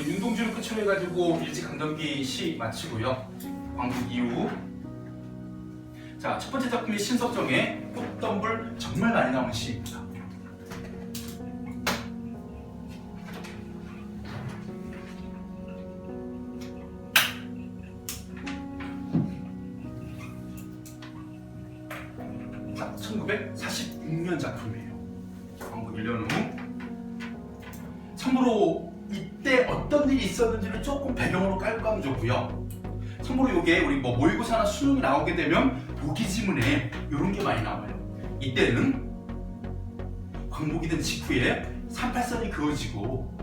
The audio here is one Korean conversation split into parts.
윤동주를 끝으로 해가지고 일제강점기 시 마치고요. 광복 이후. 자, 첫 번째 작품이 신석정의 꽃덤불, 정말 많이 나온 시입니다. 자, 1946년 작품이에요. 광복 1년 후. 참고로 이때 어떤 일이 있었는지를 조금 배경으로 깔끔 줬고요. 참고로 이게 우리 뭐 모의고사나 수능이 나오게 되면 보기 지문에 이런 게 많이 나와요. 이때는 광복이 된 직후에 38선이 그어지고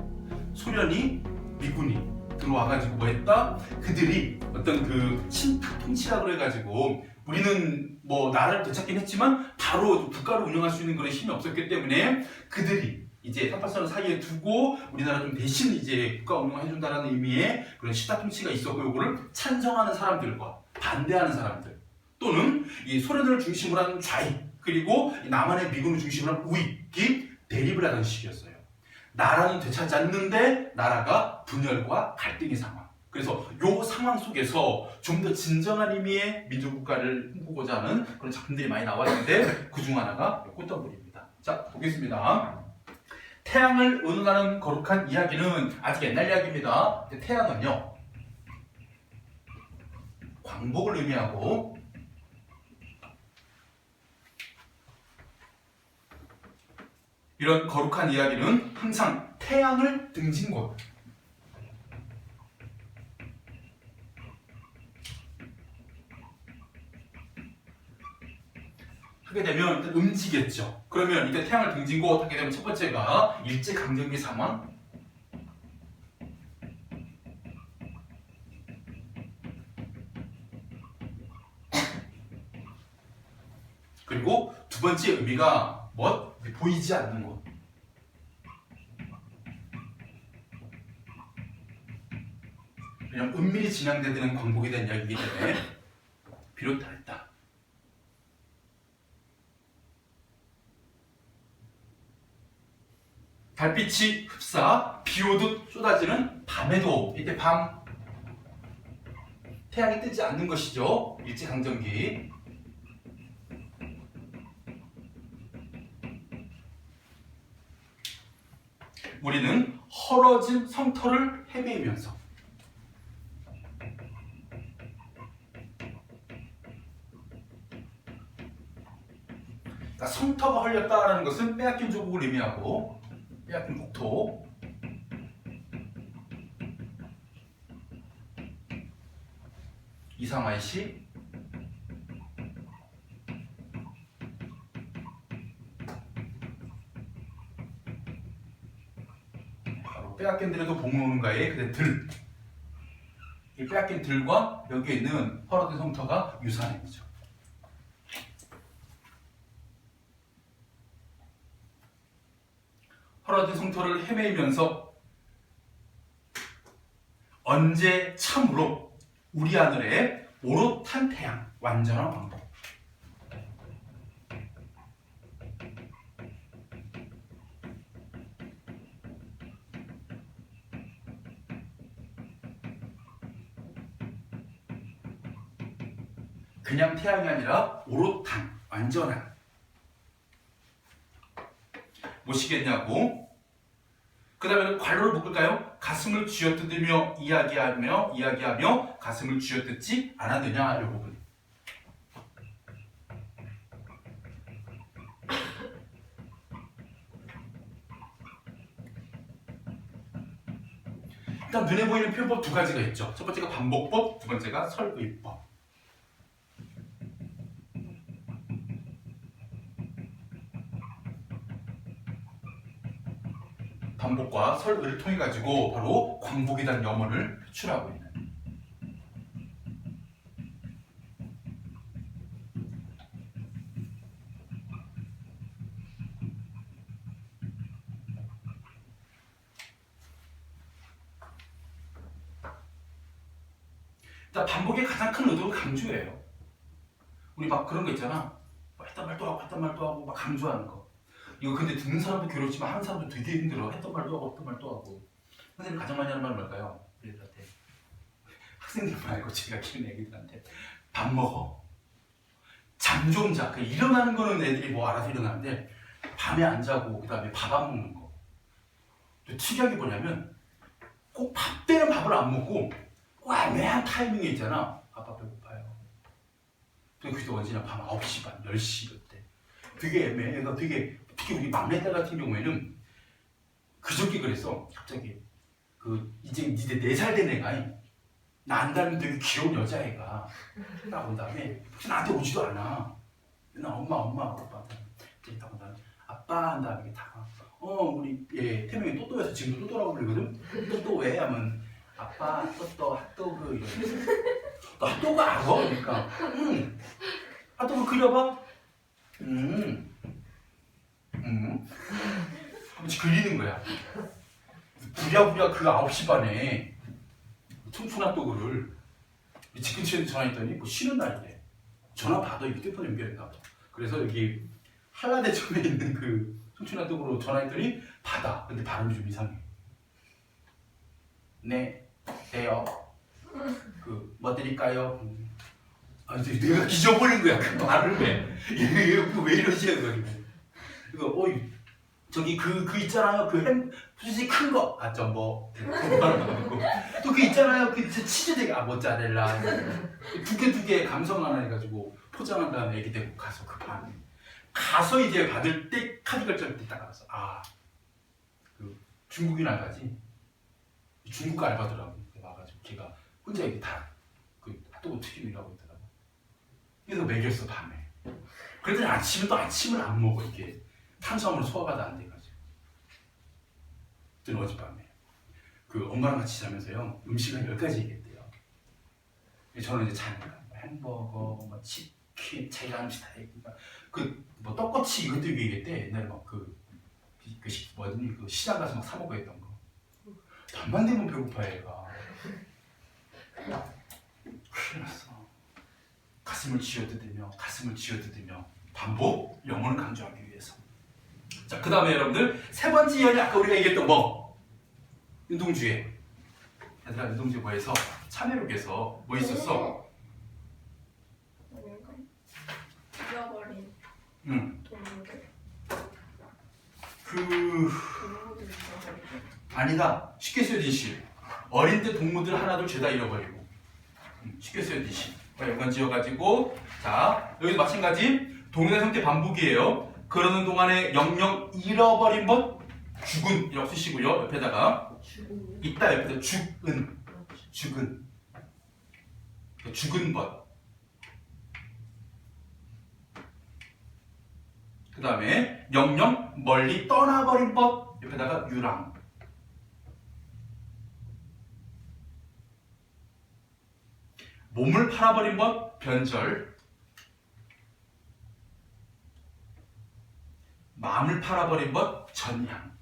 소련이 미군이 들어와가지고 뭐 했다? 그들이 어떤 그 친탁 통치라고 해가지고 우리는 뭐 나라를 되찾긴 했지만 바로 국가를 운영할 수 있는 그런 힘이 없었기 때문에 그들이 이제 38선을 사이에 두고 우리나라 좀 대신 이제 국가 운영해준다는 의미의 그런 시타 통치가 있었고, 이거를 찬성하는 사람들과 반대하는 사람들, 또는 이 소련을 중심으로 한 좌익, 그리고 남한의 미군을 중심으로 한 우익이 대립을 하던 시기였어요. 나라는 되찾지 않는데 나라가 분열과 갈등의 상황. 그래서 이 상황 속에서 좀 더 진정한 의미의 민족국가를 꿈꾸고자 하는 그런 작품들이 많이 나왔는데 그 중 하나가 꽃덤불입니다. 자, 보겠습니다. 태양을 의논하는 거룩한 이야기는 아직 옛날 이야기입니다. 태양은요, 광복을 의미하고 이런 거룩한 이야기는 항상 태양을 등진 곳, 하게 되면 일단 음지겠죠. 그러면 이때 태양을 등진 곳 하게 되면 첫 번째가 일제강점기 상황, 그리고 두 번째 의미가 뭐? 보이지 않는 곳. 왜냐면 은밀히 진행되는 광복에 대한 이야기이기 때문에 비롯하였다. 달빛이 흡사, 비 오듯 쏟아지는 밤에도, 이때 밤, 태양이 뜨지 않는 것이죠. 일제강점기. 우리는 헐어진 성터를 헤매면서, 그러니까 성터가 헐렸다라는 것은 빼앗긴 조국을 의미하고 빼앗긴 국토, 이상화의 시, 바로 빼앗긴 들에도 복노는가의 그대 들, 이 빼앗긴 들과 여기에 있는 헐어진 성터가 유사함이죠. 헐어진 성터를 헤매면서 언제 참으로 우리 하늘에 오롯한 태양, 완전한 광복. 그냥 태양이 아니라 오롯한, 완전한. 무엇이겠냐고? 그 다음에 괄호를 묶을까요? 가슴을 쥐어뜯으며 이야기하며 가슴을 쥐어뜯지 않았느냐, 이 부분. 일단 눈에 보이는 표현법 두 가지가 있죠. 첫 번째가 반복법, 두 번째가 설의법. 반복과 설의를 통해 가지고 바로 광복이라는 염원을 표출하고 있는. 일단 반복의 가장 큰 의도는 강조예요. 우리 막 그런 거 있잖아. 했던 말도 하고 막 강조하는 거. 이거 근데 듣는 사람도 괴롭지만 하는 사람도 되게 힘들어. 했던 말도 하고 했던 말도 하고. 선생님 가장 많이 하는 말은 뭘까요? 애들한테, 학생들 말고 제가 키우는 애기들한테 밥 먹어, 잠 좀 자. 그 일어나는 거는 애들이 뭐 알아서 일어나는데 밤에 안 자고 그 다음에 밥 안 먹는 거. 또 특이한 게 뭐냐면 꼭 밥 때는 밥을 안 먹고 꼭 애매한 타이밍에 있잖아. 아빠 배고파요. 그게 언제나 밤 9시 반, 10시 그때. 되게 애매해. 되게 특히 우리 막내딸 같은 경우에는 그저께 그랬어. 갑자기 이제 4살 된 애가 나 안 닮은 되게 귀여운 여자애가 딱 온 다음에 혹시 나한테 오지도 않아. 나 엄마 아빠 이제 딱 온 다음에 아빠 한 다음에 다가 우리 태명이 또또여서 지금도 또또라고 부르거든. 또또 왜? 하면 아빠 또또 핫도그 이러면서 너 핫도그 알아? 그러니까 핫도그 그려봐. 하면서 그리는 거야. 부랴부랴 그 9시 반에 청춘 핫도그를 집 근처에 전화했더니 뭐 쉬는 날이래. 전화 받아. 휴대폰 연결했나 봐. 그래서 여기 한라대점에 있는 그 청춘 핫도그로 전화했더니 받아. 근데 발음이 좀 이상해. 네, 돼요. 뭐 드릴까요? 이제 내가 잊어버린 거야. 그 말을 왜 이러지? 그리고 저기 그 있잖아요. 솔직히 큰 거. 뭐 또 그 있잖아요. 그 치즈 되게 모짜렐라 두 개 감성 하나 해가지고 포장한 다음에 애기 데리고 가서 그 밤에 가서 이제 받을 때 카드 결제할 때 딱 알았어. 그 중국인 알바지. 중국 알바더라고. 와가지고 걔가 혼자 이렇게 다그 핫도그 튀김이라고 있더라고. 그래서 먹였어 밤에. 그랬더니 아침을 안 먹어. 이게 탄수화물 소화가 안 돼가지고. 그때는 어젯밤에 그 엄마랑 같이 자면서요 음식 한 10가지 얘기했대요. 저는 이제 자니까 햄버거, 뭐 치킨, 자기가 음식 다 얘기하니까 뭐 떡꼬치 이것도 얘기했대. 옛날에 막 뭐더니 그 시장 가서 막 사 먹고 했던 거. 밤만 되면 배고파 얘가. 큰일 났어. 가슴을 쥐어뜯으며 반복 영혼을 강조하기 위해서. 자, 그 다음에 여러분들 세 번째 이연이 아까 우리가 얘기했던 운동주의. 얘들아, 운동주의 뭐해서 참여록에서 뭐 있었어? 잃어버린 동물들. 아니다. 쉽게 쓰여진 어린 때 동무들 하나둘 죄다 잃어버리고. 쉽게 쓰여진 연관 지어가지고. 자, 여기도 마찬가지 동일한 형태 반복이에요. 그러는 동안에 영영 잃어버린 것 죽은이라고 쓰시고요. 옆에다가 있다. 옆에다 죽은 것. 그 다음에 영영 멀리 떠나버린 것. 옆에다가 유랑. 몸을 팔아버린 것. 변절. 마음을 팔아버린 것. 전향.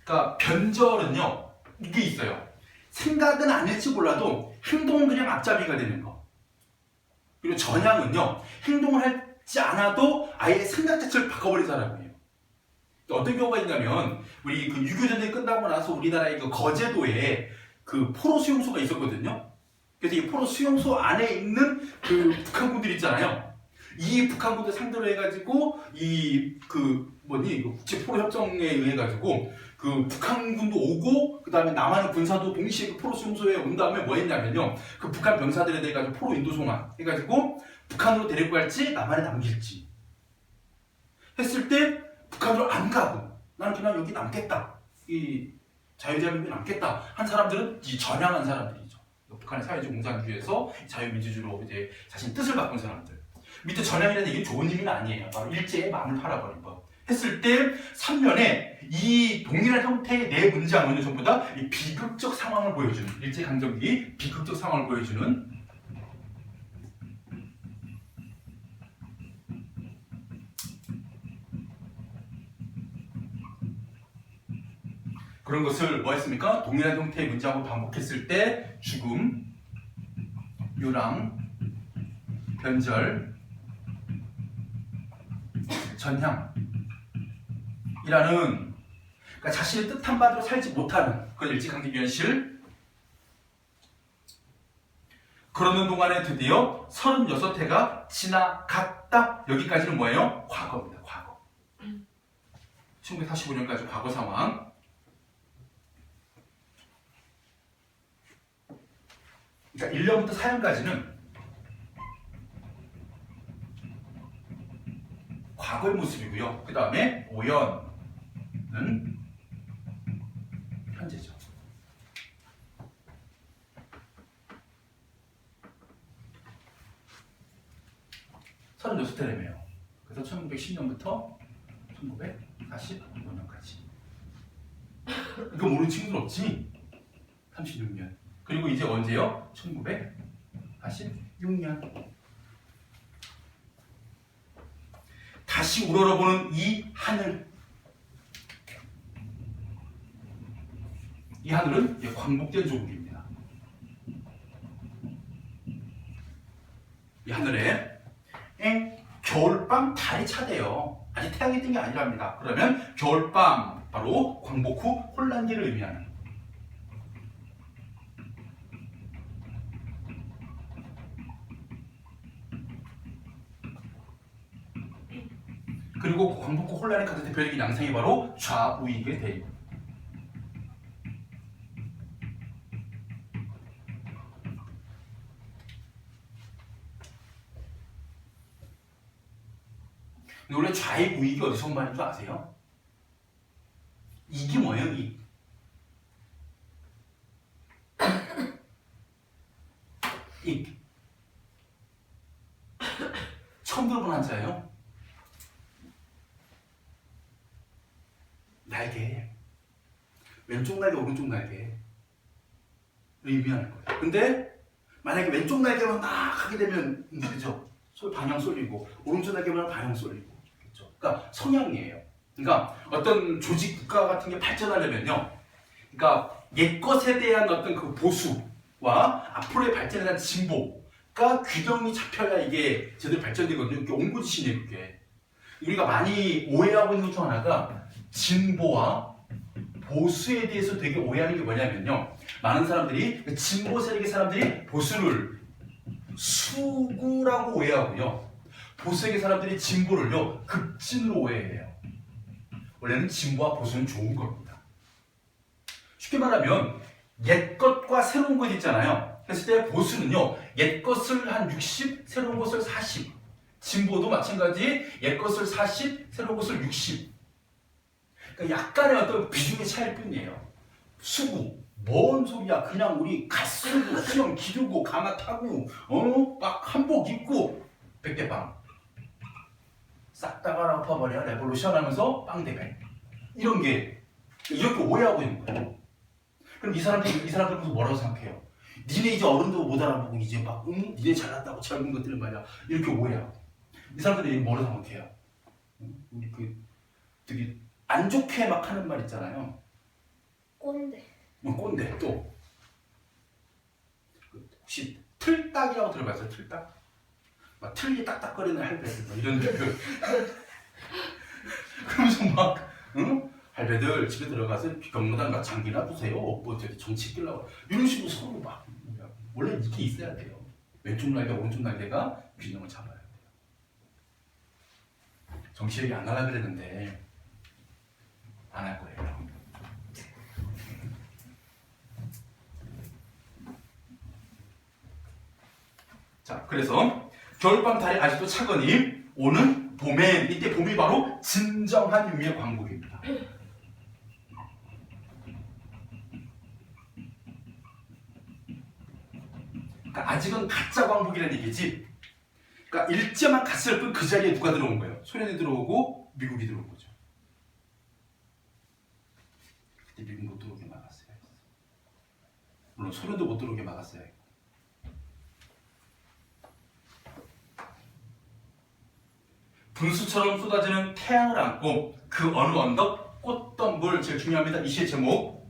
그러니까 변절은요 이게 있어요. 생각은 아닐지 몰라도 행동은 그냥 앞잡이가 되는 거. 그리고 전향은요 행동을 하지 않아도 아예 생각 자체를 바꿔버린 사람이에요. 어떤 경우가 있냐면 우리 그 6.25 전쟁이 끝나고 나서 우리나라의 그 거제도에 그 포로 수용소가 있었거든요. 그래서 이 포로 수용소 안에 있는 그 북한군들 있잖아요. 이 북한군들 상대로 해가지고 국제 포로 협정에 의해 가지고 그 북한군도 오고 그 다음에 남한의 군사도 동시에 그 포로 수용소에 온 다음에 뭐 했냐면요 그 북한 병사들에 대해 가지고 포로 인도 송환 해가지고 북한으로 데리고 갈지 남한에 남길지 했을 때 북한으로 안 가고 나는 그냥 여기 남겠다, 이 자유대한민국에 남겠다 한 사람들은 이 전향한 사람들이죠. 북한의 사회주의 공산주의에서 자유민주주의로 이제 자신 뜻을 바꾼 사람들. 밑에 전향이라는 얘기는 좋은 의미는 아니에요. 바로 일제의 마음을 팔아버린 법. 했을 때 3면에 이 동일한 형태의 네 문장은 전부 다 이 비극적 상황을 보여주는, 일제강점기 비극적 상황을 보여주는 그런 것을 뭐 했습니까? 동일한 형태의 문장으로 반복했을 때 죽음, 유랑, 변절, 전향 그러니까 자신의 뜻한 바대로 살지 못하는 그런 일제강점기 현실. 그러는 동안에 드디어 36해가 지나갔다. 여기까지는 뭐예요? 과거입니다. 과거. 1945년까지 과거 상황. 그러니까 1년부터 4년까지는 과거의 모습이고요. 그 다음에 5년은 현재죠. 서른여섯 해래매요. 그래서 1910년부터 1945년까지. 이거 모르는 친구들 없지? 36년. 그리고 이제 언제요? 1946년. 다시 우러러보는 이 하늘. 이 하늘은 광복된 조국입니다. 이 하늘에 겨울밤 달이 차대요. 아직 태양이 뜬 게 아니랍니다. 그러면 겨울밤, 바로 광복 후 혼란기를 의미하는. 그리고 광복 후 혼란의 가장 대표적인 양상이 바로 좌우익의 대립. 원래 좌익 우익이 어디서 온 말인 줄 아세요? 익이 뭐예요? 익. 익. 처음 들어본 한자예요. 날개. 왼쪽 날개, 오른쪽 날개 의미하는 거예요. 근데 만약에 왼쪽 날개만 막 하게 되면 그죠? 방향 쏠리고 오른쪽 날개만 방향 쏠리고. 그러니까 성향이에요. 그러니까 어떤 조직 국가 같은 게 발전하려면요. 그러니까 옛것에 대한 어떤 그 보수와 앞으로의 발전에 대한 진보가 균형이 잡혀야 이게 제대로 발전되거든요. 이게 옹고지신이에요, 그게. 우리가 많이 오해하고 있는 것 중 하나가 진보와 보수에 대해서 되게 오해하는 게 뭐냐면요. 많은 사람들이 진보 세력의 사람들이 보수를 수구라고 오해하고요. 보수의 사람들이 진보를요 급진으로 오해해요. 원래는 진보와 보수는 좋은 겁니다. 쉽게 말하면 옛것과 새로운 것 있잖아요. 그랬을 때 보수는요 옛것을 한 60, 새로운 것을 40. 진보도 마찬가지 옛것을 40, 새로운 것을 60. 그러니까 약간의 어떤 비중의 차이일 뿐이에요. 수구 뭔 소리야? 그냥 우리 갓 쓰고 수영 기르고 가마 타고 막 한복 입고 백대빵 싹 다 갈아엎어버려 레볼루션 하면서 빵대백 이런 게 이렇게 오해하고 있는 거예요. 그럼 이 사람들 무슨 뭐라고 생각해요? 니네 이제 어른도 못 알아보고 이제 막 니네 잘났다고 젊은 것들은 말이야 이렇게 오해하고 이 사람들이 뭐라고 생각해요? 우리 그 되게 안 좋게 막 하는 말 있잖아요. 꼰대. 꼰대 또 혹시 틀딱이라고 들어봤어요? 틀딱? 막 틀리 딱딱거리는 할배들 뭐 이런 그 그러면서 막 할배들 집에 들어가서 경로당과 장기나 두세요. 뭐 저기 정치 끼려고 이런 식으로 서로 막 원래 이렇게 있어야 돼요. 왼쪽 날개 오른쪽 날개가 균형을 잡아야 돼요. 정치 얘기 안 하려고 그랬는데 안 할 거예요. 자, 그래서 겨울밤 달이 아직도 차거니 오는 봄에 이때 봄이 바로 진정한 의미의 광복입니다. 그러니까 아직은 가짜 광복이라는 얘기지. 그러니까 일제만 갔을 뿐 그 자리에 누가 들어온 거예요? 소련이 들어오고 미국이 들어온 거죠. 그때 미국 못 들어오게 막았어요. 물론 소련도 못 들어오게 막았어요. 분수처럼 쏟아지는 태양을 안고 그 어느 언덕 꽃덤불 제일 중요합니다. 이 시의 제목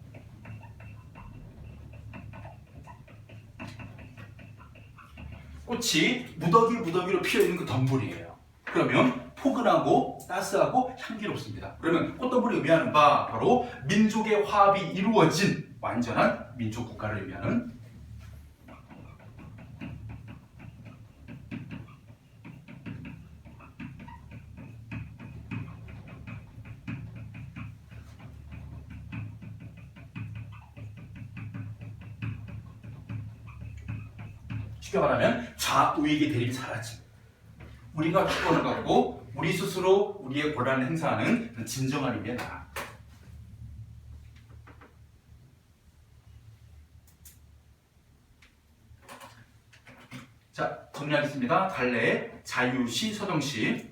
꽃이 무더기로 피어있는 그 덤불이에요. 그러면 포근하고 따스하고 향기롭습니다. 그러면 꽃덤불이 의미하는 바 바로 민족의 화합이 이루어진 완전한 민족 국가를 의미하는 쉽게 말하면 좌우익의 대립이 사라짐. 우리가 주권을 갖고 우리 스스로 우리의 권한을 행사하는 진정한 의미의 나라. 자, 정리하겠습니다. 갈래, 자유시, 서정시.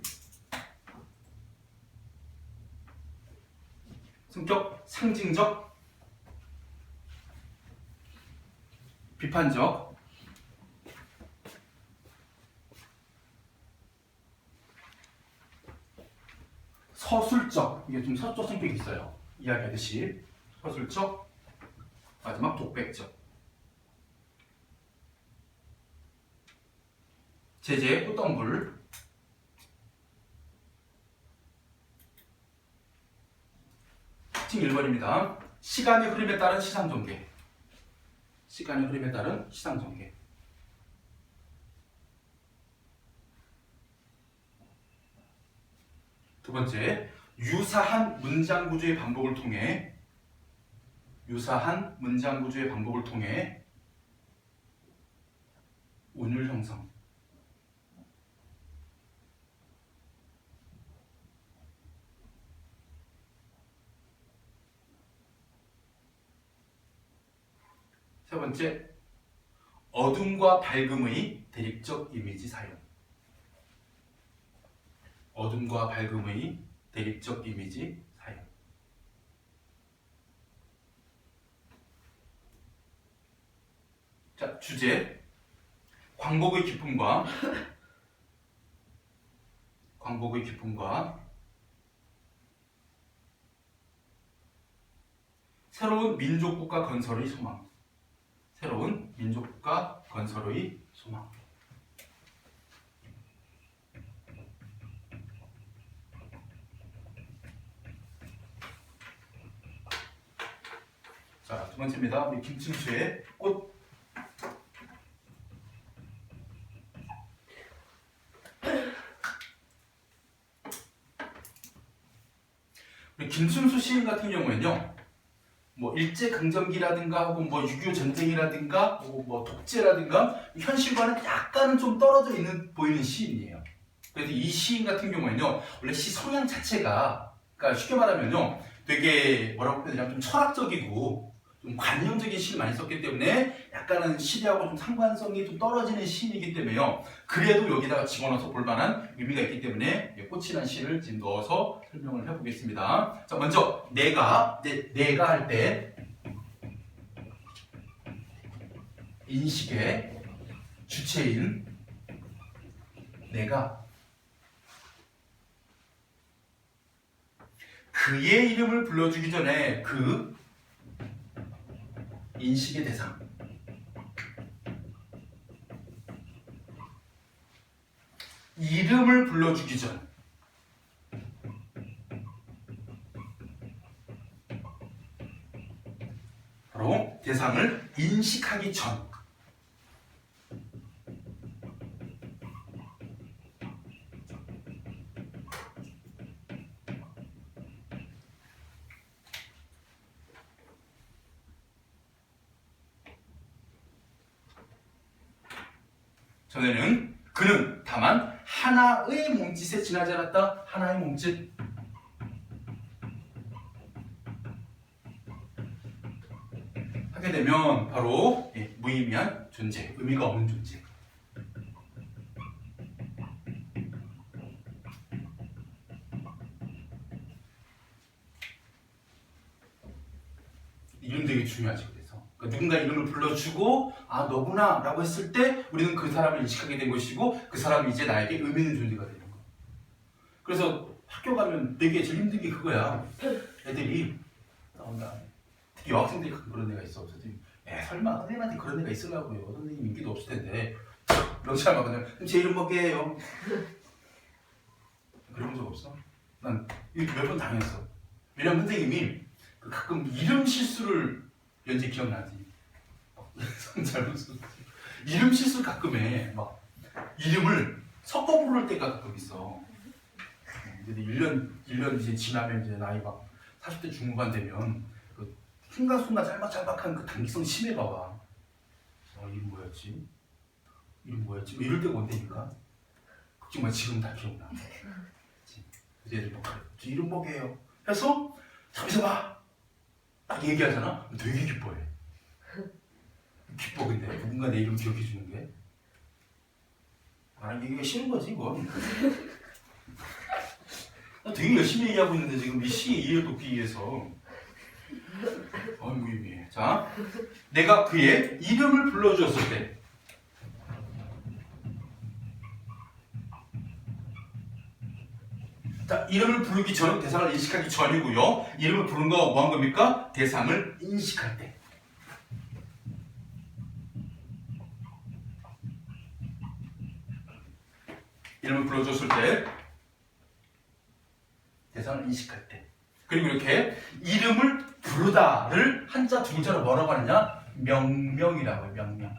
성격, 상징적, 비판적, 서술적. 이게 좀 서술적 성격이 있어요. 이야기하듯이 서술적, 마지막 독백적. 제재, 꽃덤불. 특징 1번입니다. 시간의 흐름에 따른 시상전개. 시간의 흐름에 따른 시상전개. 두 번째, 유사한 문장 구조의 반복을 통해 운율 형성. 세 번째, 어둠과 밝음의 대립적 이미지 사용. 어둠과 밝음의 대립적 이미지 사용. 자, 주제. 광복의 기쁨과 새로운 민족국가 건설의 소망. 새로운 민족국가 건설의 소망. 자, 두 번째입니다. 우리 김충수의 꽃. 우리 김충수 시인 같은 경우에는요, 뭐 일제강점기라든가 혹은 뭐 6.25 전쟁이라든가 뭐 독재라든가 현실과는 약간은 좀 떨어져 있는 보이는 시인이에요. 그래서 이 시인 같은 경우에는요, 원래 시 성향 자체가, 그러니까 쉽게 말하면요, 되게 뭐라고 표현하냐면 좀 철학적이고 좀 관념적인 시를 많이 썼기 때문에 약간은 시대하고 좀 상관성이 좀 떨어지는 시이기 때문에요. 그래도 여기다가 집어넣어서 볼만한 의미가 있기 때문에 꽃이라는 시를 지금 넣어서 설명을 해보겠습니다. 자, 먼저 내가 할 때 인식의 주체인 내가 그의 이름을 불러주기 전에 그 인식의 대상, 이름을 불러주기 전, 바로 대상을 인식하기 전, 전에는 그는 다만 하나의 몸짓에 지나지 않았다. 하나의 몸짓. 하게 되면 바로 무의미한 존재, 의미가 없는 존재. 이름 되게 중요하지. 그래서 그러니까 누군가 이름을 불러주고 아 너구나 라고 했을 때 우리는 그 사람을 인식하게 된 것이고 그 사람이 이제 나에게 의미 있는 존재가 되는 거야. 그래서 학교 가면 되게 제일 힘든 게 그거야. 애들이 나온다. 특히 여학생들이 그런 애가 있어. 설마 선생님한테 그런 애가 있으려고요. 선생님 인기도 없을 텐데 명찰 막거든요. 그럼 제 이름 뭐게요? 그런 적 없어? 난 몇 번 당했어. 왜냐면 선생님이 그 가끔 이름 실수를 연재 기억나지? 잘못 썼지. 이름 실수 가끔 해. 막 이름을 섞어 부를 때가 가끔 있어. 근데 1년 이제 지나면 이제 나이 막 40대 중후반 되면 그 순간순간 짤막짤막한 그 단기성 심해가 와. 이름 뭐였지? 이름 뭐였지? 뭐 이럴 때가 온다니까. 걱정 마, 지금 다 기억나. 이제 뭐 그래. 저 이름 뭐게요? 해서 잠시만 봐. 딱 얘기하잖아. 되게 기뻐해. 기뻐 근데 누군가 내 이름 기억해 주는 게. 아 이게 싫은 거지 이건. 나 되게 열심히 얘기하고 있는데 지금 이 시의 이해를 돕기 위해서. 무의미해. 자, 내가 그의 이름을 불러주었을 때. 자, 이름을 부르기 전, 대상을 인식하기 전이고요. 이름을 부른 거 뭐 한 겁니까? 대상을 인식할 때. 이름을 불러줬을 때, 대상을 인식할 때. 그리고 이렇게 이름을 부르다를 한자 두 글자로 뭐라고 하느냐? 명명이라고 해요. 명명.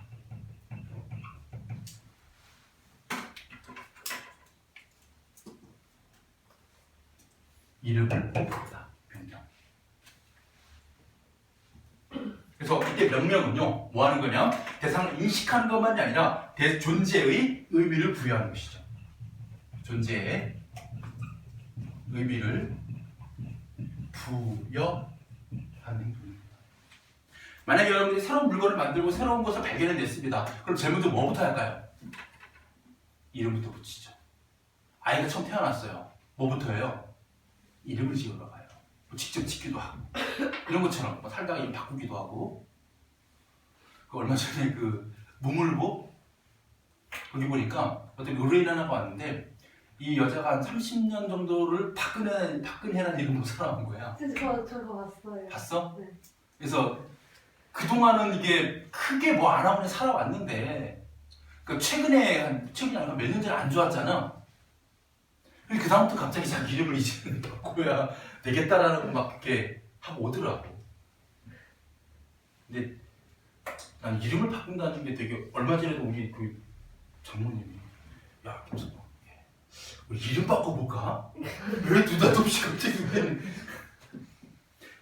이름을 부르다. 명명. 그래서 이때 명명은요, 뭐 하는 거냐? 대상을 인식하는 것만이 아니라 존재의 의미를 부여하는 것이죠. 존재의 의미를 부여하는 행동입니다. 만약에 여러분들이 새로운 물건을 만들고 새로운 것을 발견해냈습니다. 그럼 제일 먼저 뭐부터 할까요? 이름부터 붙이죠. 아이가 처음 태어났어요. 뭐부터 해요? 이름을 지으러 가요. 뭐 직접 짓기도 하고 이런 것처럼 뭐 살다가 이름 바꾸기도 하고. 그 얼마 전에 그 무물보 거기 보니까 어떤 의뢰인 하나가 왔는데 이 여자가 한 30년 정도를 박근혜라는 이름으로 살아온 거야. 저 그거 봤어요. 봤어? 네. 그래서 그동안은 이게 크게 뭐 안 하고 그냥 살아왔는데 그러니까 최근에 아니라 몇 년 전에 안 좋았잖아. 그 다음부터 갑자기 자기 이름을 이제는 바꿔야 되겠다라는 막 그렇게 하고 오더라고. 근데 난 이름을 바꾼다는 게 되게 얼마 전에도 우리 그 장모님이 야 김성모 우리 이름 바꿔볼까? 왜 느닷없이 갑자기 왜?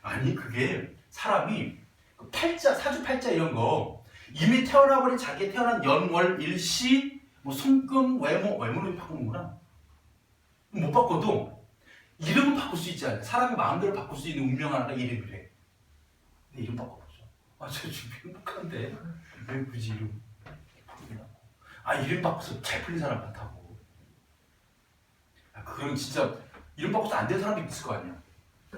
아니 그게 사람이 그 팔자 사주팔자 이런 거 이미 태어나버린 자기 태어난 연월 일시 뭐 손금 외모를 바꾸는구나. 못 바꿔도 이름은 바꿀 수 있지 않아요? 사람의 마음대로 바꿀 수 있는 운명 하나가 이름이래. 내 이름 바꿔보죠. 저 지금 행복한데 왜 굳이 이름 바꾸냐고. 이름 바꿔서 잘 풀린 사람 많다고. 그건 진짜 이름 바꿔서 안 된 사람도 있을 거 아니야.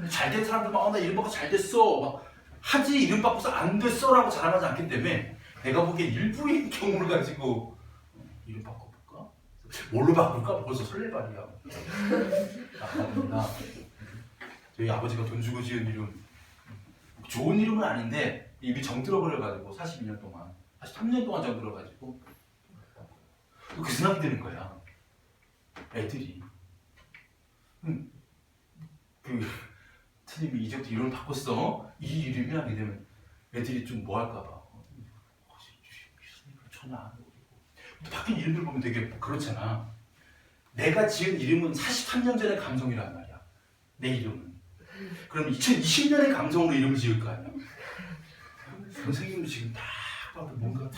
잘 된 사람들만 나 이름 바꿔서 잘 됐어 막 하지 이름 바꿔서 안 됐어 라고 자랑하지 않기 때문에 내가 보기엔 일부의 경우를 가지고 이름 바꿔볼까? 뭘로 바꿀까? 벌써 설레발이야. 나 저희 아버지가 돈 주고 지은 이름 좋은 이름은 아닌데 입이 정 들어버려가지고 42년 동안 43년 동안 정 들어가지고 그 생각이 드는 거야. 애들이 선생님이 이제부터 이름 바꿨어. 이 이름이 하게 되면 애들이 좀 뭐 할까봐 전혀 안 오고 바뀐 이름들 보면 되게 그렇잖아. 내가 지은 이름은 43년 전의 감성이란 말이야. 내 이름은. 그럼 2020년의 감성으로 이름을 지을 거 아니야. 선생님도 지금 딱 봐도 뭔가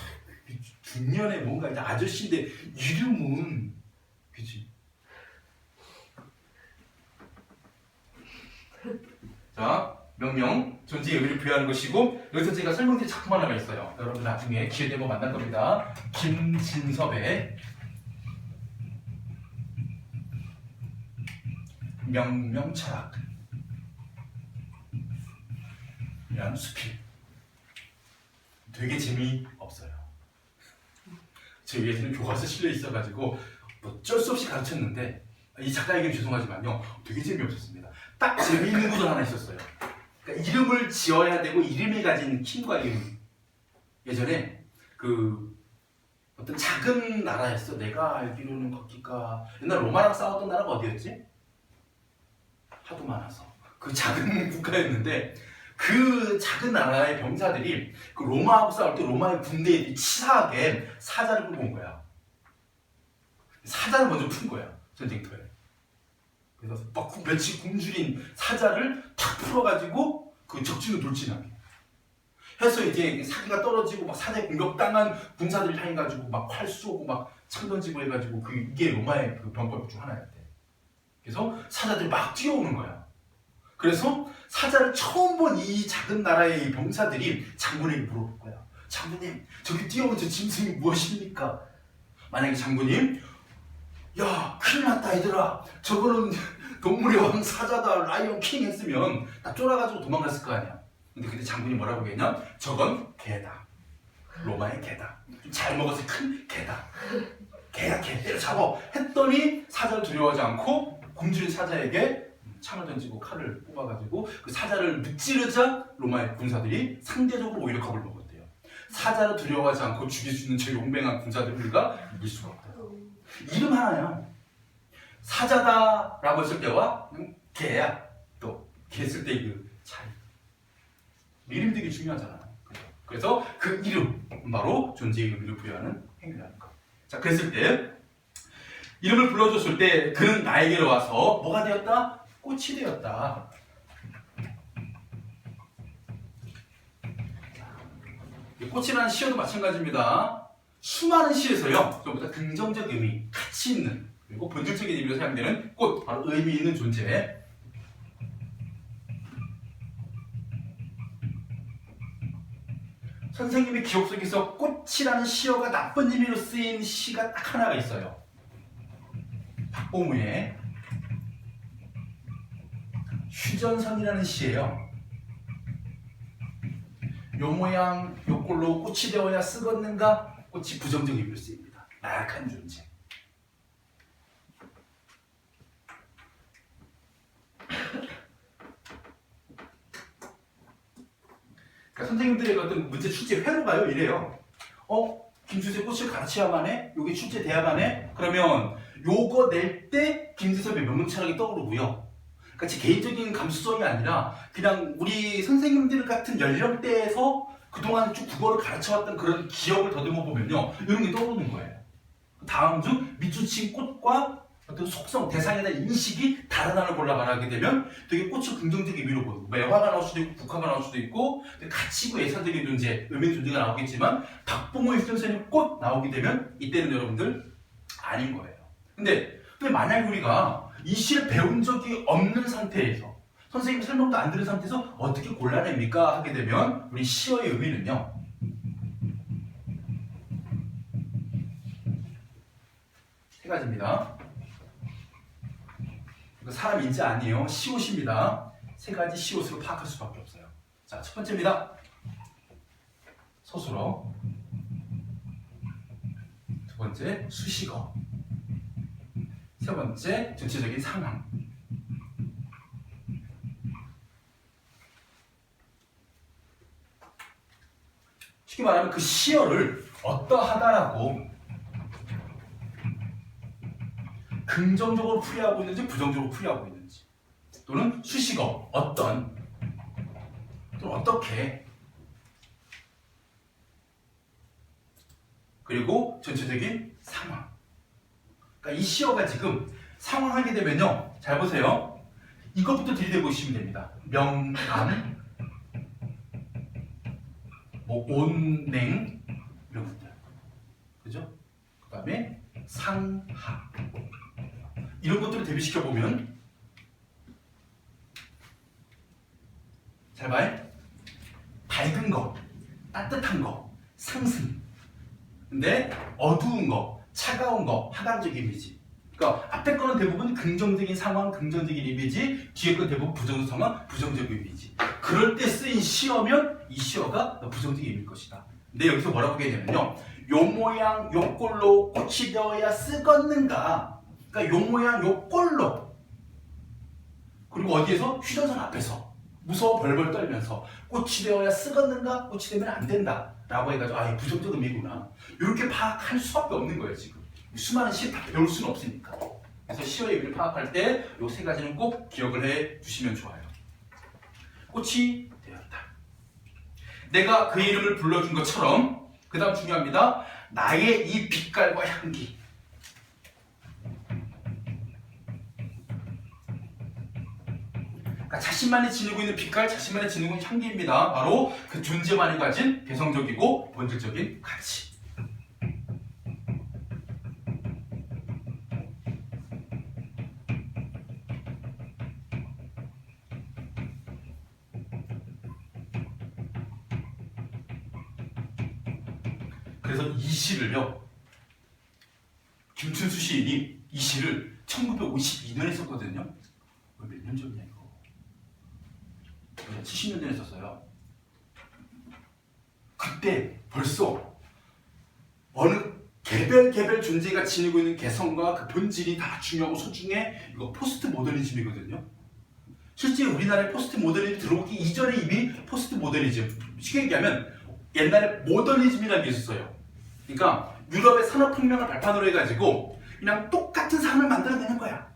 중년에 뭔가 이제 아저씨인데 이름은 그치? 자, 명명, 존재의 의미를 부여하는 것이고 여기서 제가 설명드릴 작품 하나가 있어요. 여러분 나중에 기회 되면 만날 겁니다. 김진섭의 명명철학 이라는 수필. 되게 재미없어요. 제 위에서는 교과서 실려 있어가지고 어쩔 수 없이 가르쳤는데 이 작가에게는 죄송하지만요 되게 재미없었습니다. 딱 재미있는 구절 하나 있었어요. 그러니까 이름을 지어야 되고 이름이 가진 힘과 이름. 예전에 그 어떤 작은 나라였어. 내가 알기로는 거기가 옛날 로마랑 싸웠던 나라가 어디였지? 하도 많아서 그 작은 국가였는데 그 작은 나라의 병사들이 그 로마하고 싸울 때 로마의 군대에 치사하게 사자를 끌고 온 거야. 사자를 먼저 푼 거야, 전쟁터에. 그래서 막 며칠 굶주린 사자를 탁 풀어가지고 그 적진으로 돌진하게 해서 이제 사기가 떨어지고 막 사자에 공격당한 군사들을 향해 가지고 막 활 쏘고 막 창 던지고 해가지고 이게 로마의 그 병법 중 하나였대. 그래서 사자들이 막 뛰어오는 거야. 그래서 사자를 처음 본 이 작은 나라의 병사들이 장군에게 물어볼 거야. 장군님, 저기 뛰어오는 저 짐승이 무엇입니까? 만약에 장군님, 야, 큰일 났다 얘들아, 저거는 동물의 왕 사자다, 라이언 킹 했으면 다 쫄아가지고 도망갔을 거 아니야. 근데 그때 장군이 뭐라고 했냐? 저건 개다. 로마의 개다. 좀 잘 먹어서 큰 개다. 개야, 개 때려잡아 했더니 사자를 두려워하지 않고 굶주린 사자에게 창을 던지고 칼을 뽑아가지고 그 사자를 무찌르자 로마의 군사들이 상대적으로 오히려 겁을 먹었대요. 사자를 두려워하지 않고 죽일 수 있는 저 용맹한 군사들을 우리가 이길 수가 없대요. 이름 하나요. 사자다라고 했을 때와 개야, 또 개 했을 때 그 차이. 이름 되게 중요하잖아요. 그래서 그 이름, 바로 존재의 의미를 부여하는 행위라는 것. 자, 그랬을 때 이름을 불러줬을 때 그는 나에게로 와서 뭐가 되었다? 꽃이 되었다. 꽃이라는 시어도 마찬가지입니다. 수많은 시에서요, 전부 다 긍정적 의미, 가치 있는, 그리고 본질적인 의미로 사용되는 꽃, 바로 의미 있는 존재. 선생님의 기억 속에서 꽃이라는 시어가 나쁜 의미로 쓰인 시가 딱 하나가 있어요. 박보무의 휴전선이라는 시예요. 요 모양 요 꼴로 꽃이 되어야 쓰겄는가? 꽃이 부정적 의미로 쓰입니다. 나약한 존재. 그러니까 선생님들의 어떤 문제 출제 회로가요 이래요. 김수세 꽃을 가르쳐야만 해? 요게 출제돼야만 해? 그러면 요거 낼 때 김수섭의 명문철학이 떠오르고요. 그러니까 제 개인적인 감수성이 아니라 그냥 우리 선생님들 같은 연령대에서 그동안 쭉 국어를 가르쳐왔던 그런 기억을 더듬어 보면요, 이런 게 떠오르는 거예요. 다음 중 밑줄 꽃과 어떤 속성, 대상에 대한 인식이 다른 하나를 골라 말하게 되면 되게 꽃을 긍정적 의미로 보고 매화가 나올 수도 있고 국화가 나올 수도 있고 가치고 예사적인 존재, 의미의 존재가 나오겠지만 박보모의 휴전선이 꽃 나오게 되면 이때는 여러분들 아닌 거예요. 근데 만약에 우리가 이 시를 배운 적이 없는 상태에서 선생님 설명도 안 들은 상태에서 어떻게 골라냅니까? 하게 되면 우리 시어의 의미는요, 세 가지입니다. 사람 인자 아니에요. 시옷입니다. 세 가지 시옷으로 파악할 수밖에 없어요. 자, 첫 번째입니다. 서술어. 두 번째, 수식어. 세 번째, 전체적인 상황. 쉽게 말하면 그 시어를 어떠하다라고 긍정적으로 풀이하고 있는지 부정적으로 풀이하고 있는지, 또는 수식어, 어떤, 또는 어떻게, 그리고 전체적인 상황. 그러니까 이 시어가 지금 상황하게 되면요, 잘 보세요. 이것부터 들이대보시면 됩니다. 명암, 온냉, 이런 것들. 그죠? 그 다음에 상하. 이런 것들을 대비시켜보면, 잘 봐요. 밝은 거, 따뜻한 거, 상승. 근데 어두운 거, 차가운 거, 하강적 이미지. 그러니까 앞에 거는 대부분 긍정적인 상황, 긍정적인 이미지, 뒤에 건 대부분 부정적 상황, 부정적 이미지. 그럴 때 쓰인 시어면 이 시어가 부정적인 의미일 것이다. 근데 여기서 뭐라고 얘기하냐면요, 요 모양 요 꼴로 꽃이 되어야 쓰겄는가. 그러니까 요 모양 요 꼴로, 그리고 어디에서? 휴전선 앞에서 무서워 벌벌 떨면서 꽃이 되어야 쓰겄는가? 꽃이 되면 안 된다 라고 해가지고 이 부정적 의미구나, 이렇게 파악할 수밖에 없는 거예요. 지금 수많은 시 다 배울 수는 없으니까. 그래서 시의 의미를 파악할 때 이 세 가지는 꼭 기억을 해 두시면 좋아요. 꽃이 되었다. 내가 그의 이름을 불러준 것처럼 그 다음 중요합니다. 나의 이 빛깔과 향기. 그러니까 자신만이 지니고 있는 빛깔, 자신만이 지니고 있는 향기입니다. 바로 그 존재만이 가진 개성적이고 본질적인 가치. 그래서 이 시를요, 김춘수 시인이 이 시를 1952년에 썼거든요. 몇 년 전이야 이거? 70년 전에 썼어요. 그때 벌써 어느 개별 존재가 지니고 있는 개성과 그 본질이 다 중요하고 소중해. 이거 포스트 모더니즘이거든요. 실제 우리나라에 포스트 모더니즘 들어오기 이전에 이미 포스트 모더니즘, 쉽게 얘기하면 옛날에 모더니즘이라는 게 있었어요. 그러니까 유럽의 산업혁명을 발판으로 해가지고 그냥 똑같은 삶을 만들어내는 거야.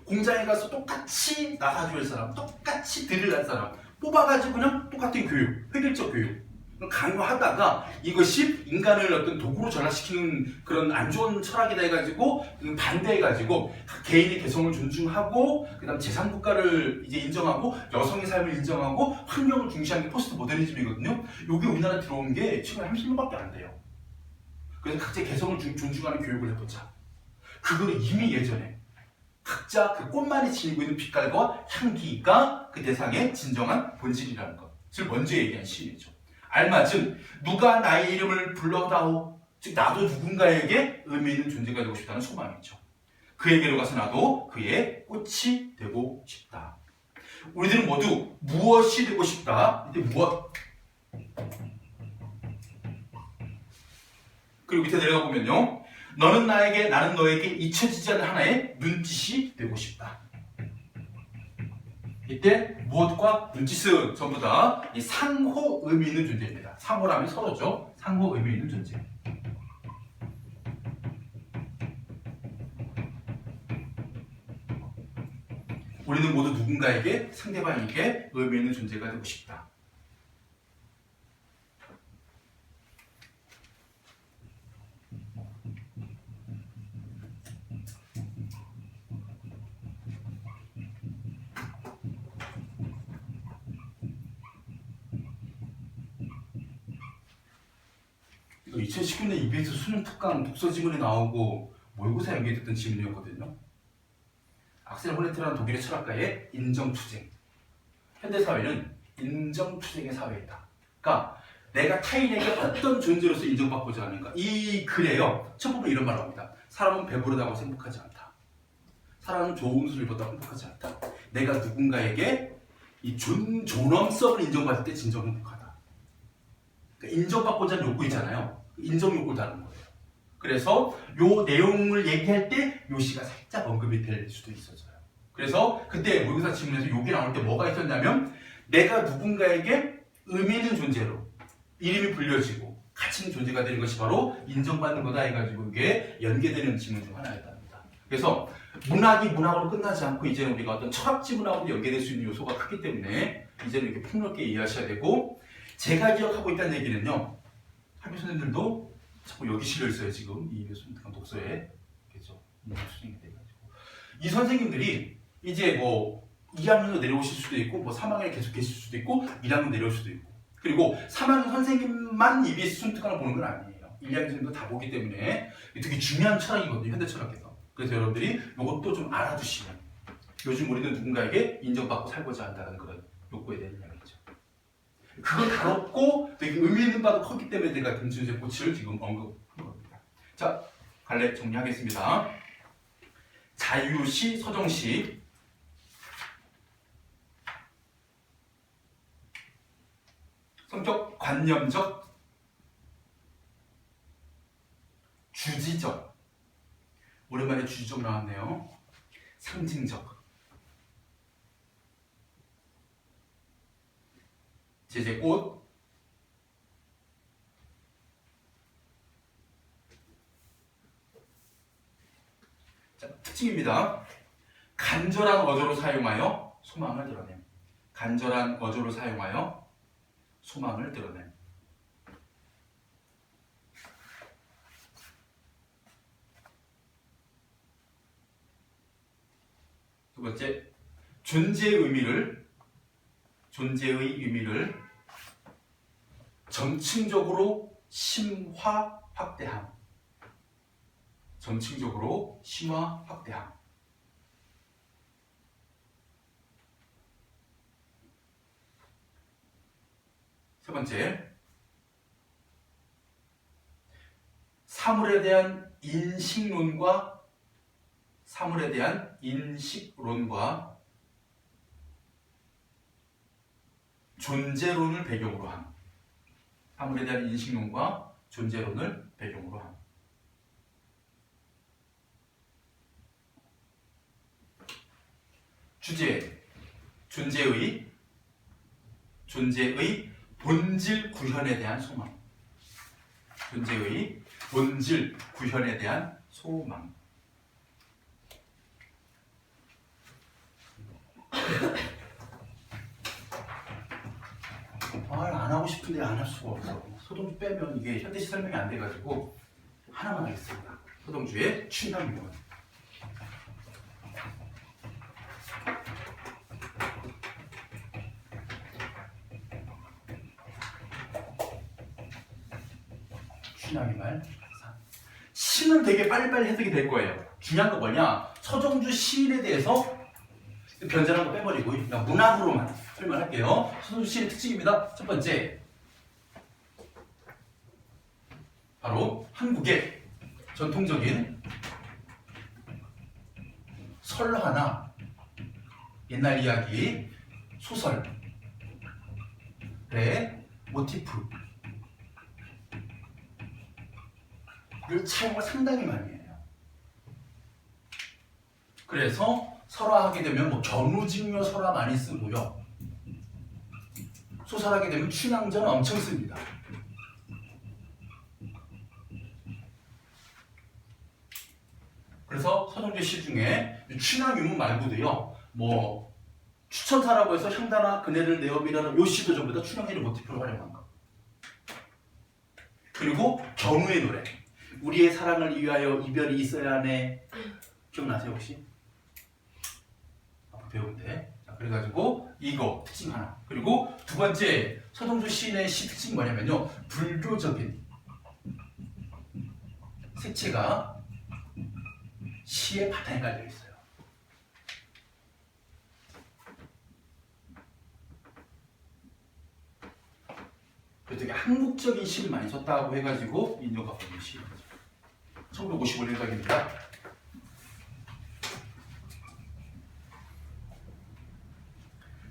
공장에 가서 똑같이 나사줄 사람, 똑같이 드릴 할 사람 뽑아가지고 그냥 똑같은 교육, 획일적 교육 강요하다가 이것이 인간을 어떤 도구로 전락시키는 그런 안 좋은 철학이다 해가지고 반대해가지고 개인의 개성을 존중하고 그다음 재산국가를 이제 인정하고 여성의 삶을 인정하고 환경을 중시하는 게 포스트 모더니즘이거든요. 여기 우리나라 들어온 게 최근에 30년밖에 안 돼요. 그래서 각자의 개성을 존중하는 교육을 해보자. 그거는 이미 예전에 각자 그 꽃만이 지니고 있는 빛깔과 향기가 그 대상의 진정한 본질이라는 것을 먼저 얘기한 시인이죠. 알맞은 누가 나의 이름을 불러다오. 즉 나도 누군가에게 의미 있는 존재가 되고 싶다는 소망이죠. 그에게로 가서 나도 그의 꽃이 되고 싶다. 우리들은 모두 무엇이 되고 싶다. 이때 무엇? 그리고 밑에 내려가 보면요. 너는 나에게, 나는 너에게 잊혀지지 않는 하나의 눈짓이 되고 싶다. 이때 무엇과 눈짓은 전부 다 이 상호 의미 있는 존재입니다. 상호라면 서로죠. 상호 의미 있는 존재. 우리는 모두 누군가에게, 상대방에게 의미 있는 존재가 되고 싶다. 2019년 EBS 수능 특강 독서지문에 나오고 모의고사 연계됐던 지문이었거든요. 악셀 호네트라는 독일의 철학가의 인정투쟁. 현대사회는 인정투쟁의 사회이다. 그러니까 내가 타인에게 어떤 존재로서 인정받고자 하는가. 이 글에요. 첫 부분 이런 말을 합니다. 사람은 배부르다고 행복하지 않다. 사람은 좋은 옷을 입었다고 행복하지 않다. 내가 누군가에게 이 존엄성을 인정받을 때 진정 행복하다. 그러니까 인정받고자 하는 욕구 있잖아요. 인정 욕구를 다루는 거예요. 그래서 요 내용을 얘기할 때 요 시가 살짝 언급이 될 수도 있어져요. 그래서 그때 모의고사 지문에서 욕이 나올 때 뭐가 있었냐면 내가 누군가에게 의미 있는 존재로 이름이 불려지고 가치 있는 존재가 되는 것이 바로 인정받는 거다 해가지고 이게 연계되는 지문 중 하나였답니다. 그래서 문학이 문학으로 끝나지 않고 이제는 우리가 어떤 철학지 문학으로 연계될 수 있는 요소가 크기 때문에 이제는 이렇게 폭넓게 이해하셔야 되고, 제가 기억하고 있다는 얘기는요, 학교 선생님들도 자꾸 여기 실려 있어요. 지금 이 교수님 독서에 그죠? 수준이 돼가지고 이 선생님들이 이제 뭐 2학년으로 내려오실 수도 있고 뭐 3학년에 계속 계실 수도 있고 1학년 내려올 수도 있고, 그리고 3학년 선생님만 EBS 수능특강을 보는 건 아니에요. 1, 2학년 선생님도 다 보기 때문에 되게 중요한 철학이거든요. 현대 철학에서. 그래서 여러분들이 이것도 좀 알아두시면, 요즘 우리는 누군가에게 인정받고 살고자 한다는 그런 욕구에 대한 이야기죠. 그걸 다뤘고 되게 의미 있는 바도 컸기 때문에 제가 김춘수의 꽃을 지금 언급한 겁니다. 자, 갈래 정리하겠습니다. 자유시, 서정시. 성격 관념적, 주지적. 오랜만에 주지적 나왔네요. 상징적. 제재꽃. 자, 특징 특징입니다. 간절한 어조로 사용하여 소망을 드러냄. 간절한 어조로 사용하여 소망을 드러냄. 두 번째, 존재의 의미를 점층적으로 심화 확대함. 점층적으로 심화 확대함. 세 번째, 사물에 대한 인식론과 존재론을 배경으로 함. 사물에 대한 인식론과 존재론을 배경으로 함. 주제, 존재의 본질 구현에 대한 소망. 존재의 본질 구현에 대한 소망. 말 안 하고 싶은데 안 할 수가 없어. 소동주 빼면 이게 현대시 설명이 안 돼가지고 하나만 하겠습니다. 소동주의 취남유언. 취남이 말. 시는 되게 빨리빨리 해석이 될 거예요. 중요한 거 뭐냐? 서정주 시인에 대해서 변절한 거 빼버리고 그냥 문학으로만 설명할게요. 서정주 시인의 특징입니다. 첫 번째, 바로 한국의 전통적인 설화나 옛날 이야기, 소설의 모티프를 차용을 상당히 많이 해요. 그래서 설화하게 되면 뭐 견우직묘 설화 많이 쓰고요. 소설하게 되면 춘향전 엄청 씁니다. 그래서 서정주 시 중에 춘향유문 말고도요, 뭐 추천사라고 해서 향단아 그네를 내어비라는 요 시도 전부 다 춘향이를 모티프로 활용한 거. 그리고 견우의 노래, 우리의 사랑을 위하여 이별이 있어야 하네. 기억나세요 혹시? 배우는데. 자, 그래가지고 이거 특징 하나. 그리고 두 번째, 서정주 시인의 시 특징이 뭐냐면요, 불교적인 색채가 시의 바탕에 깔려 있어요. 그래서 되게 한국적인 시를 많이 썼다고 해가지고 인정받고 있는 시입니다. 1955년 작입니다.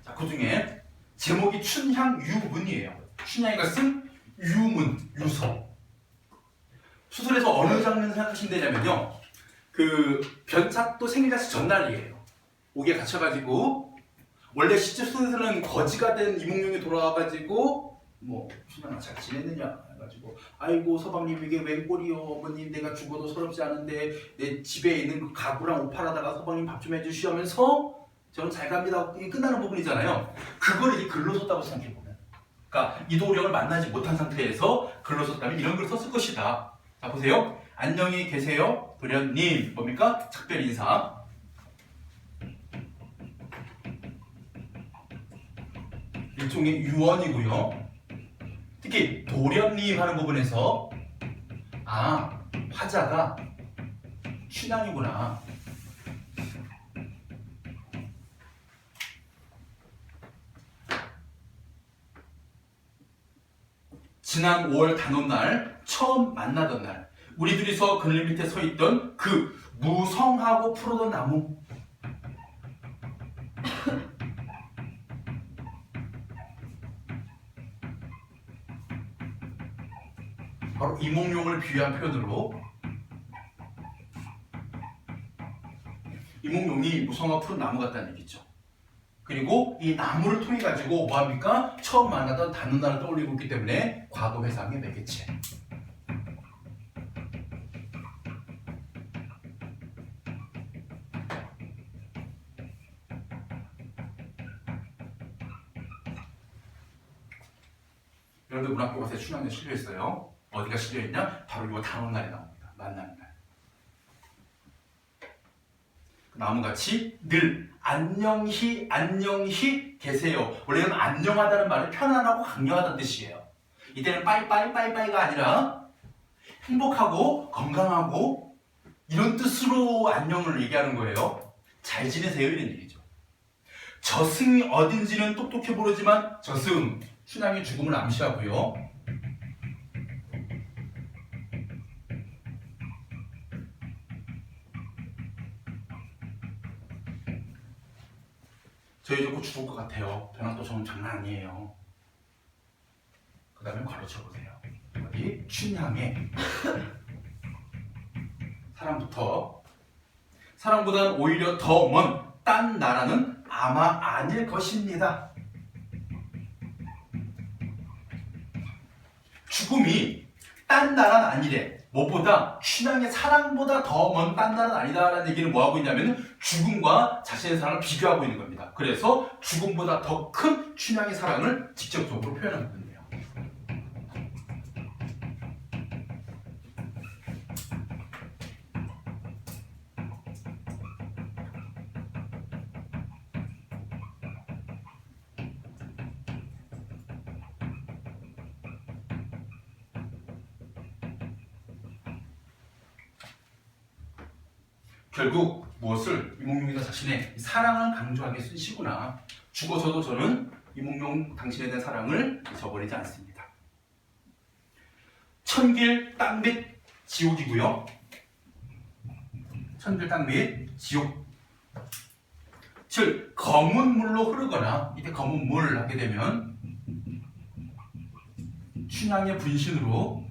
자, 그 중에 제목이 춘향유문이에요. 춘향이가 쓴 유문, 유서. 수술에서 어느 장면 생각하시면 되냐면요, 그 변착도 생일잔치 전날이에요. 옥에 갇혀가지고 원래 실제 수술에서는 거지가 된 이몽룡이 돌아와가지고 뭐 춘향아 잘 지냈느냐 해가지고, 아이고 서방님 이게 웬 꼴이요, 어머님 내가 죽어도 서럽지 않은데 내 집에 있는 그 가구랑 옷 팔아다가 서방님 밥 좀 해주시면서 저는 잘 갑니다. 이게 끝나는 부분이잖아요. 그걸 이 글로 썼다고 생각해보면, 그러니까 이도령을 만나지 못한 상태에서 글로 썼다면 이런 글을 썼을 것이다. 자, 보세요. 안녕히 계세요 도련님. 뭡니까? 작별 인사. 일종의 유언이고요. 특히 도련님 하는 부분에서 화자가 춘향이구나. 지난 5월 단오날 처음 만나던 날, 우리 둘이서 그늘 밑에 서 있던 그 무성하고 푸르던 나무, 바로 이몽룡을 비유한 표현으로, 이몽룡이 무성하고 푸른 나무 같다는 얘기죠. 그리고 이 나무를 통해 가지고 뭐합니까? 처음 만나던 단오날을 떠올리고 있기 때문에 과거 회상의 매개체. 여러분들 문학교과서에 춘향에 실려 있어요. 어디가 실려 있냐? 바로 이거 단오날에 나옵니다. 만나는 날. 나무같이 늘 안녕히 안녕히 계세요. 원래는 안녕하다는 말은 편안하고 강렬하다는 뜻이에요. 이때는 빠이빠이가 아니라 행복하고 건강하고 이런 뜻으로 안녕을 얘기하는 거예요. 잘 지내세요 이런 얘기죠. 저승이 어딘지는 똑똑해 보이지만 저승, 춘향의 죽음을 암시하고요. 저희 곧 죽을 것 같아요. 변화도 저는 장난 아니에요. 그 다음에 가로쳐 보세요. 어디? 춘향의 사랑보다는 오히려 더 먼 딴 나라는 아마 아닐 것입니다. 죽음이 딴 나라는 아니래. 뭐보다 춘향의 사랑보다 더 먼 딴 나라는 아니다라는 얘기는 뭐하고 있냐면 죽음과 자신의 사랑을 비교하고 있는 겁니다. 그래서 죽음보다 더 큰 춘향의 사랑을 직접적으로 표현하고 있는데요. 결국 무엇을 이몽룡이가 자신의 사랑을 강조하게 쓴 시구나. 죽어서도 저는 이몽룡 당신에 대한 사랑을 잊어버리지 않습니다. 천길 땅 및 지옥이고요. 천길 땅 및 지옥. 즉 검은 물로 흐르거나 이때 검은 물 하게 되면 춘향의 분신으로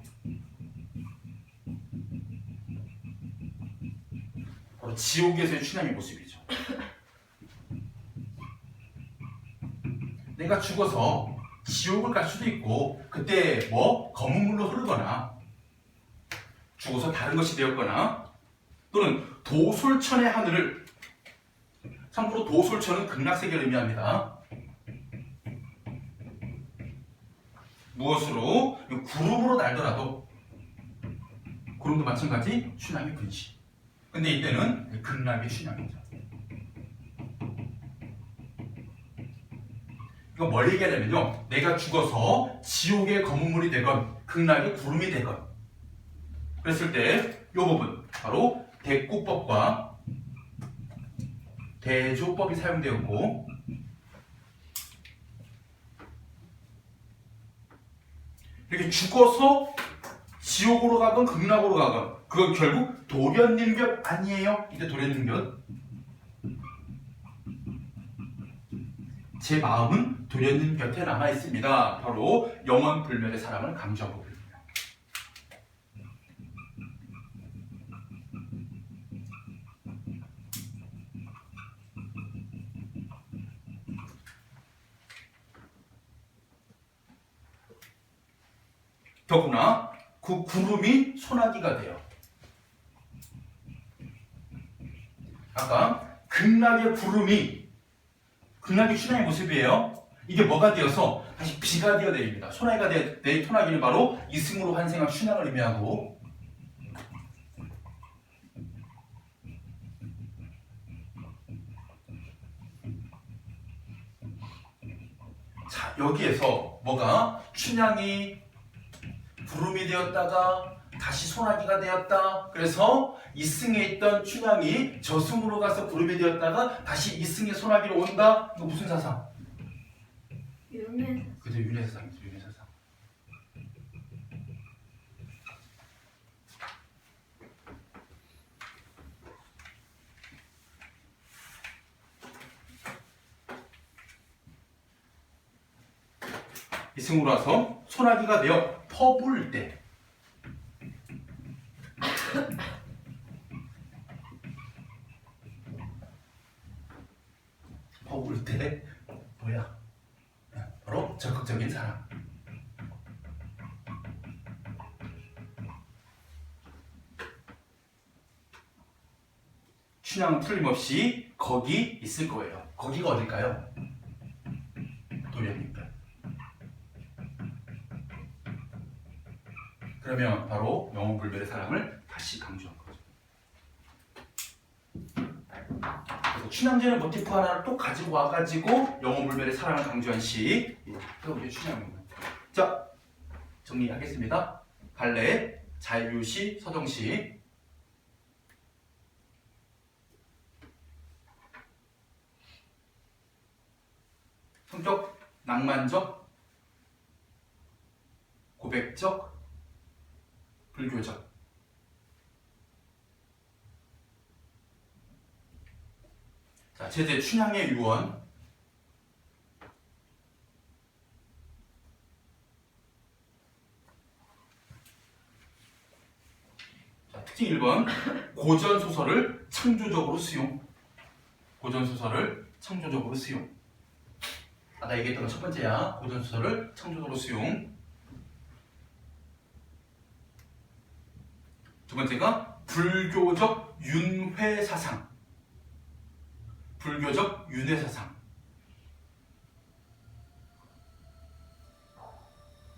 바로 지옥에서의 춘향의 모습이죠. 내가 죽어서 지옥을 갈 수도 있고 그때 검은 물로 흐르거나 죽어서 다른 것이 되었거나 또는 도솔천의 하늘을, 참고로 도솔천은 극락세계를 의미합니다. 무엇으로? 구름으로 날더라도 구름도 마찬가지 춘향의 분신. 근데 이때는 극락의 춘향이죠. 이거 뭘 얘기하냐면요, 내가 죽어서 지옥의 검은 물이 되건 극락의 구름이 되건 그랬을 때 이 부분 바로 대꾸법과 대조법이 사용되었고 이렇게 죽어서 지옥으로 가건 극락으로 가건 그건 결국 도련님별 아니에요. 이때 도련님별 제 마음은 도련님 곁에 남아 있습니다. 바로 영원 불멸의 사랑을 강조하고 있습니다. 더구나 그 구름이 소나기가 돼요. 아까 극락의 구름이 극락의 춘향의 모습이에요. 이게 뭐가 되어서 다시 비가 되어 내립니다. 소나기가 내린 소나기는 바로 이승으로 환생한 춘향을 의미하고 자, 여기에서 뭐가 춘향이 구름이 되었다가 다시 소나기가 되었다. 그래서 이승에 있던 춘향이 저승으로 가서 구름이 되었다가 다시 이승의 소나기로 온다. 이거 무슨 사상? 윤회. 그죠, 윤회 사상이죠. 윤회 사상. 이승으로 와서 소나기가 되어 퍼부을 때 퍼부을 때 뭐야? 바로 적극적인 사랑. 춘향은 틀림없이 거기 있을 거예요. 거기가 어딜까요? 도련님들. 그러면 바로 영혼불멸의 사랑을 다시 강조한 거죠. 그래서 춘향전의 모티프 하나를 또 가지고 와가지고 영혼불멸의 사랑을 강조한 시, 우리 춘향입니다. 자, 정리하겠습니다. 갈래, 자유시, 서정시. 성격 낭만적, 고백적, 불교적. 자, 제제 춘향의 유언. 자, 특징 1번. 고전 소설을 창조적으로 수용. 고전 소설을 창조적으로 수용. 아까 얘기했던 건 첫 번째야. 고전 소설을 창조적으로 수용. 두 번째가 불교적 윤회 사상. 불교적 윤회 사상.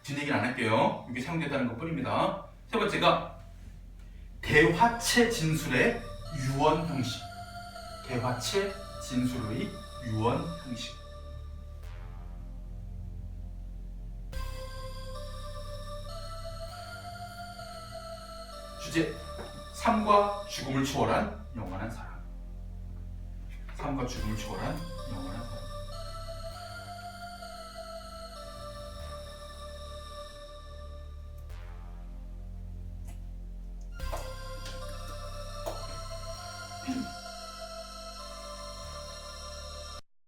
진 얘기는 안 할게요. 이게 사용됐다는 것 뿐입니다. 세 번째가 대화체 진술의 유언 형식. 대화체 진술의 유언 형식. 주제, 삶과 죽음을 초월한 영원한 사랑. 삶과 죽음을 초월한 영원한 사랑.